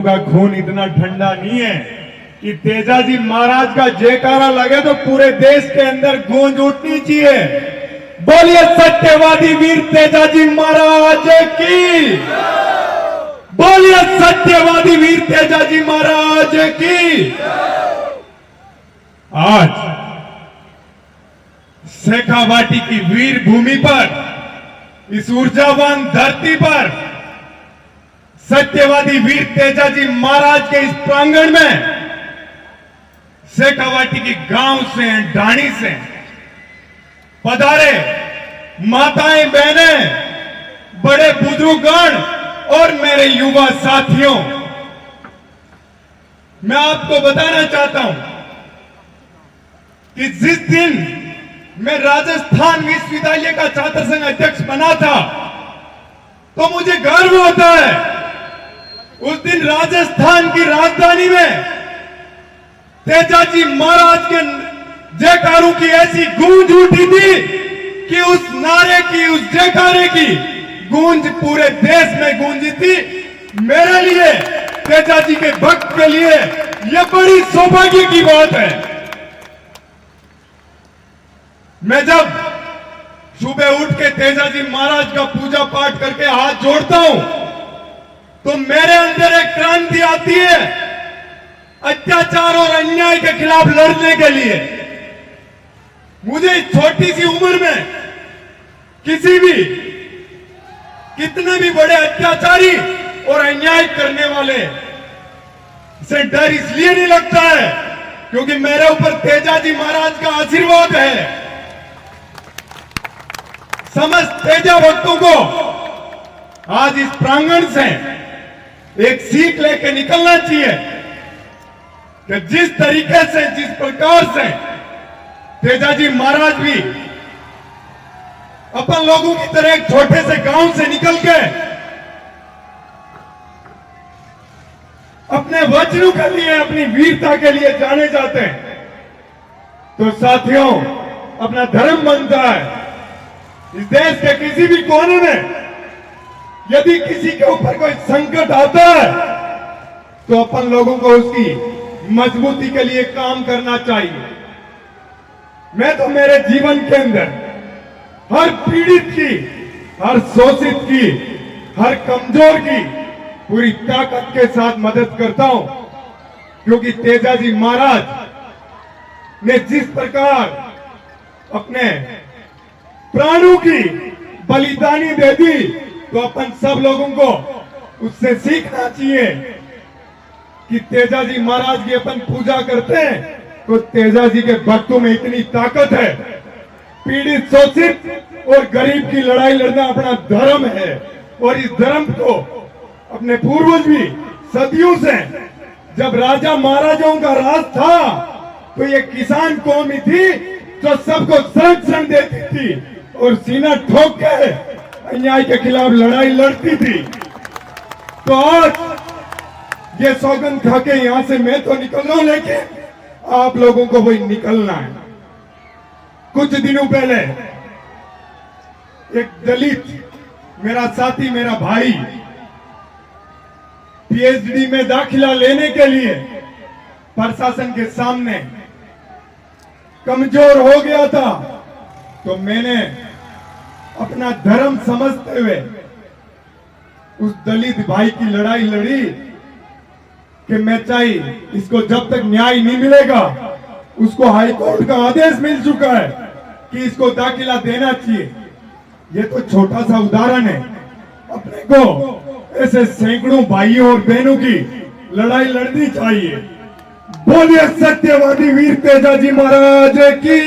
का खून इतना ठंडा नहीं है कि तेजाजी महाराज का जयकारा लगे तो पूरे देश के अंदर गूंज उठनी चाहिए। बोलिए सत्यवादी वीर तेजाजी महाराज की, बोलिए सत्यवादी वीर तेजाजी महाराज की। आज शेखावाटी की वीर भूमि पर, इस ऊर्जावान धरती पर सत्यवादी वीर तेजाजी महाराज के इस प्रांगण में शेखावाटी की गांव से, ढाणी से पधारे माताएं, बहनें, बड़े बुजुर्गगण और मेरे युवा साथियों, मैं आपको बताना चाहता हूं कि जिस दिन मैं राजस्थान विश्वविद्यालय का छात्र संघ अध्यक्ष बना था तो मुझे गर्व होता है। उस दिन राजस्थान की राजधानी में तेजाजी महाराज के जयकारों की ऐसी गूंज उठी थी कि उस नारे की, उस जयकारे की गूंज पूरे देश में गूंजी थी। मेरे लिए, तेजाजी के भक्त के लिए यह बड़ी सौभाग्य की बात है। मैं जब सुबह उठ के तेजाजी महाराज का पूजा पाठ करके हाथ जोड़ता हूं तो मेरे अंदर एक क्रांति आती है अत्याचार और अन्याय के खिलाफ लड़ने के लिए। मुझे इस छोटी सी उम्र में किसी भी, कितने भी बड़े अत्याचारी और अन्याय करने वाले से डर इसलिए नहीं लगता है क्योंकि मेरे ऊपर तेजाजी महाराज का आशीर्वाद है। समस्त तेजा भक्तों को आज इस प्रांगण से एक सीख लेके निकलना चाहिए कि जिस तरीके से, जिस प्रकार से तेजाजी महाराज भी अपन लोगों की तरह एक छोटे से गांव से निकल के अपने वचनों के लिए, अपनी वीरता के लिए जाने जाते हैं, तो साथियों अपना धर्म बनता है। इस देश के किसी भी कोने में यदि किसी के ऊपर कोई संकट आता है तो अपन लोगों को उसकी मजबूती के लिए काम करना चाहिए। मैं तो मेरे जीवन के अंदर हर पीड़ित की, हर शोषित की, हर कमजोर की पूरी ताकत के साथ मदद करता हूं क्योंकि तेजाजी महाराज ने जिस प्रकार अपने प्राणों की बलिदानी दे दी तो अपन सब लोगों को उससे सीखना चाहिए कि तेजाजी महाराज की अपन पूजा करते हैं तो तेजाजी के भक्तों में इतनी ताकत है। पीड़ित, शोषित और गरीब की लड़ाई लड़ना अपना धर्म है और इस धर्म को अपने पूर्वज भी सदियों से, जब राजा महाराजाओं का राज था तो ये किसान कौम ही थी जो सबको संरक्षण देती थी और सीना ठोक के अन्याय के खिलाफ लड़ाई लड़ती थी। तो आज ये सौगंध खा के यहां से मैं तो निकल रहा हूं, लेकिन आप लोगों को वही निकलना है। कुछ दिनों पहले एक दलित, मेरा साथी, मेरा भाई, पीएचडी में दाखिला लेने के लिए प्रशासन के सामने कमजोर हो गया था तो मैंने अपना धर्म समझते हुए उस दलित भाई की लड़ाई लड़ी कि मैं चाहे इसको जब तक न्याय नहीं मिलेगा, उसको हाईकोर्ट का आदेश मिल चुका है कि इसको दाखिला देना चाहिए। ये तो छोटा सा उदाहरण है, अपने को ऐसे सैकड़ों भाइयों और बहनों की लड़ाई लड़नी चाहिए। बोलिए सत्यवादी वीर तेजाजी महाराज की।